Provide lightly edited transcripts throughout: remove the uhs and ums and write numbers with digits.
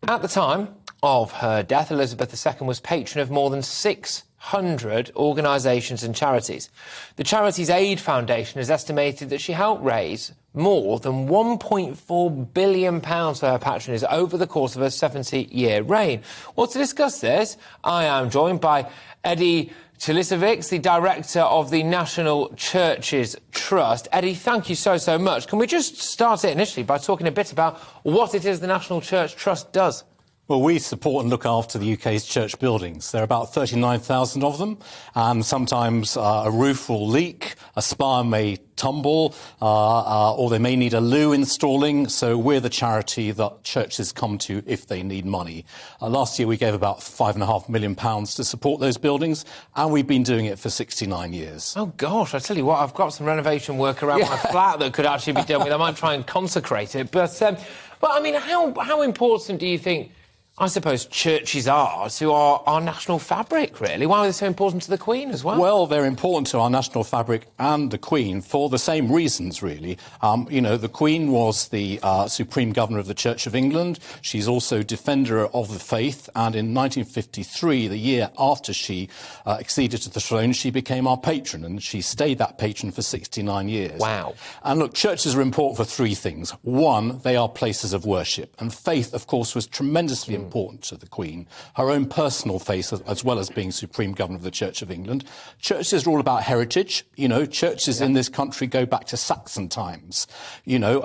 At the time of her death, Elizabeth II was patron of more than 600 organisations and charities. The Charities Aid Foundation has estimated that she helped raise more than £1.4 billion for her patrons over the course of her 70-year reign. Well, to discuss this, I am joined by Eddie Tulasiewicz, the director of the National Churches Trust. Eddie, thank you so much. Can we just start it initially by talking a bit about what it is the National Church Trust does? Well, we support and look after the UK's church buildings. There are about 39,000 of them, and sometimes a roof will leak, a spire may tumble, or they may need a loo installing. So we're the charity that churches come to if they need money. Last year we gave about £5.5 million to support those buildings, and we've been doing it for 69 years. Oh, gosh, I tell you what, I've got some renovation work around my flat that could actually be done with. I might try and consecrate it. But I mean, how important do you think, I suppose, churches are to our national fabric, really? Why are they so important to the Queen as well? Well, they're important to our national fabric and the Queen for the same reasons, really. You know, the Queen was the Supreme Governor of the Church of England. She's also Defender of the Faith. And in 1953, the year after she acceded to the throne, she became our patron. And she stayed that patron for 69 years. Wow. And look, churches are important for three things. One, they are places of worship. And faith, of course, was tremendously important to the Queen, her own personal faith as well as being Supreme Governor of the Church of England. Churches are all about heritage. You know, churches in this country go back to Saxon times, you know,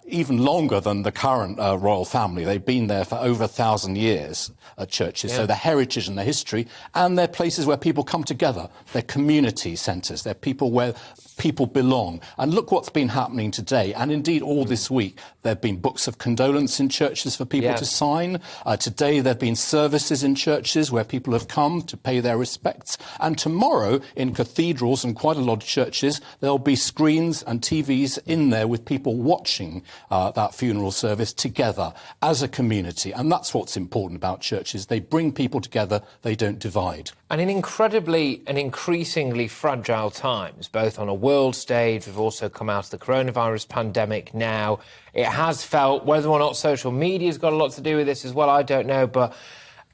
even longer than the current royal family. They've been there for over 1,000 years, churches. So the heritage and the history, and they're places where people come together. They're community centres. They're people where people belong. And look what's been happening today, and indeed all this week. There have been books of condolence in churches for people to sign. Today there have been services in churches where people have come to pay their respects. And tomorrow, in cathedrals and quite a lot of churches, there'll be screens and TVs in there with people watching that funeral service together as a community. And that's what's important about churches. They bring people together, they don't divide. And in incredibly and increasingly fragile times, both on a world stage, we've also come out of the coronavirus pandemic now. It has felt, whether or not social media's got a lot to do with this as well, I don't know, but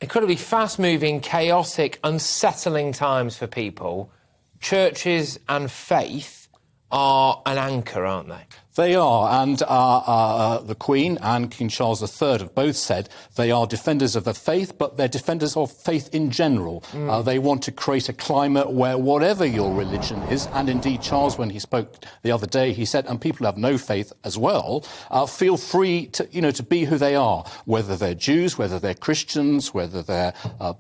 incredibly fast-moving, chaotic, unsettling times for people. Churches and faith are an anchor, aren't they? They are, and the Queen and King Charles III have both said they are defenders of the faith, but they're defenders of faith in general. They want to create a climate where whatever your religion is, and indeed Charles, when he spoke the other day, he said, and people who have no faith as well, feel free to, you know, to be who they are, whether they're Jews, whether they're Christians, whether they're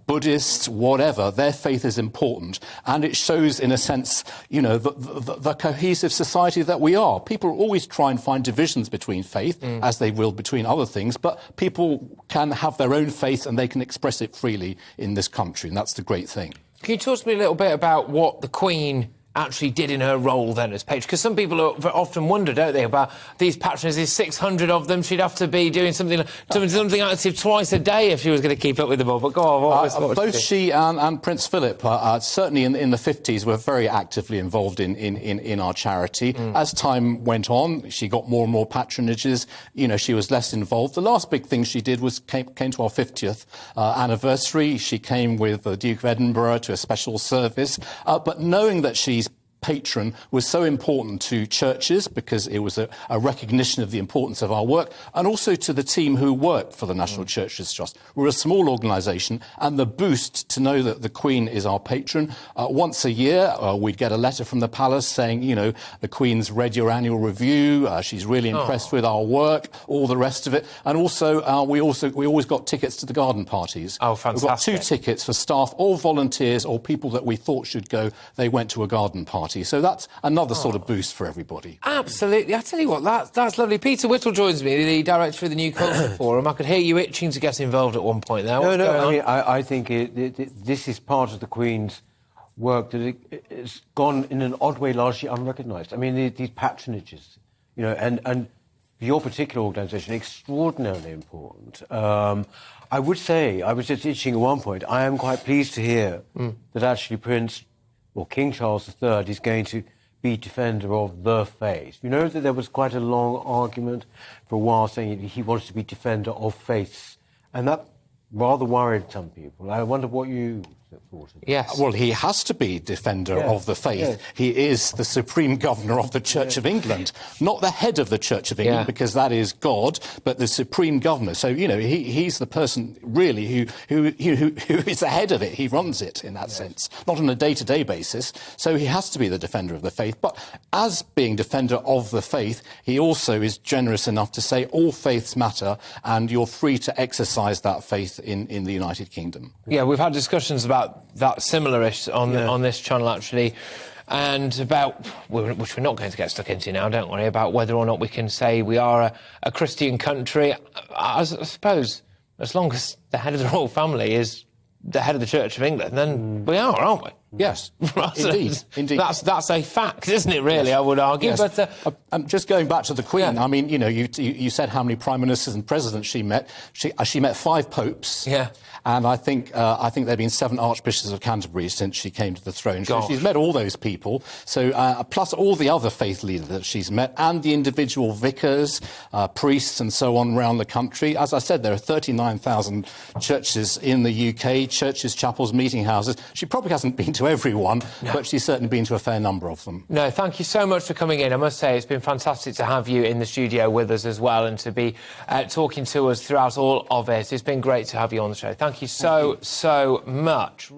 Buddhists, whatever, their faith is important. And it shows, in a sense, you know, the cohesive society that we are. People are always try and find divisions between faith, as they will between other things, but people can have their own faith and they can express it freely in this country, and that's the great thing. Can you talk to me a little bit about what the Queen actually did in her role then as patron? Because some people often wonder, don't they, about these patrons. There's 600 of them. She'd have to be doing something active twice a day if she was going to keep up with them all. But go on, both she and Prince Philip, certainly in the 50s, were very actively involved in our charity. As time went on, she got more and more patronages. You know, she was less involved. The last big thing she did was came to our 50th anniversary. She came with the Duke of Edinburgh to a special service. But knowing that she's patron was so important to churches because it was a recognition of the importance of our work, and also to the team who worked for the National Churches Trust. We're a small organisation, and the boost to know that the Queen is our patron. Once a year, we'd get a letter from the palace saying, you know, the Queen's read your annual review, she's really impressed with our work, all the rest of it. And also, we always got tickets to the garden parties. Oh, fantastic. We've got 2 tickets for staff or volunteers or people that we thought should go. They went to a garden party. So that's another sort of boost for everybody. Absolutely. I tell you what, that's lovely. Peter Whittle joins me, the director of the New Culture Forum. I could hear you itching to get involved at one point there. I mean, I think this is part of the Queen's work that it's gone in an odd way largely unrecognised. I mean, these patronages, you know, and for your particular organisation, extraordinarily important. I would say, I was just itching at one point, I am quite pleased to hear that actually King Charles III is going to be defender of the faith. You know that there was quite a long argument for a while saying he wanted to be defender of faiths And that rather worried some people. I wonder what you thought of it. Yes. Well, he has to be defender of the faith. Yes. He is the supreme governor of the Church of England, not the head of the Church of England, because that is God, but the supreme governor. So, you know, he's the person really who is the head of it. He runs it in that sense, not on a day-to-day basis. So he has to be the defender of the faith. But as being defender of the faith, he also is generous enough to say all faiths matter and you're free to exercise that faith in the United Kingdom. Yeah, we've had discussions about that similar-ish on this channel, actually, and about, which we're not going to get stuck into now, don't worry, about whether or not we can say we are a Christian country. I suppose as long as the head of the royal family is the head of the Church of England, then we are, aren't we? Yes, indeed. That's a fact, isn't it, really, I would argue. Yes. But just going back to the Queen, Yeah. I mean, you know, you said how many prime ministers and presidents she met. She met 5 popes. Yeah. And I think there have been 7 archbishops of Canterbury since she came to the throne. So Gosh. she's met all those people. So plus all the other faith leaders that she's met, and the individual vicars, priests, and so on around the country. As I said, there are 39,000 churches in the UK, churches, chapels, meeting houses. She probably hasn't been to everyone, but she's certainly been to a fair number of them. No, thank you so much for coming in. I must say it's been fantastic to have you in the studio with us as well, and to be talking to us throughout all of it. It's been great to have you on the show. Thank you so much.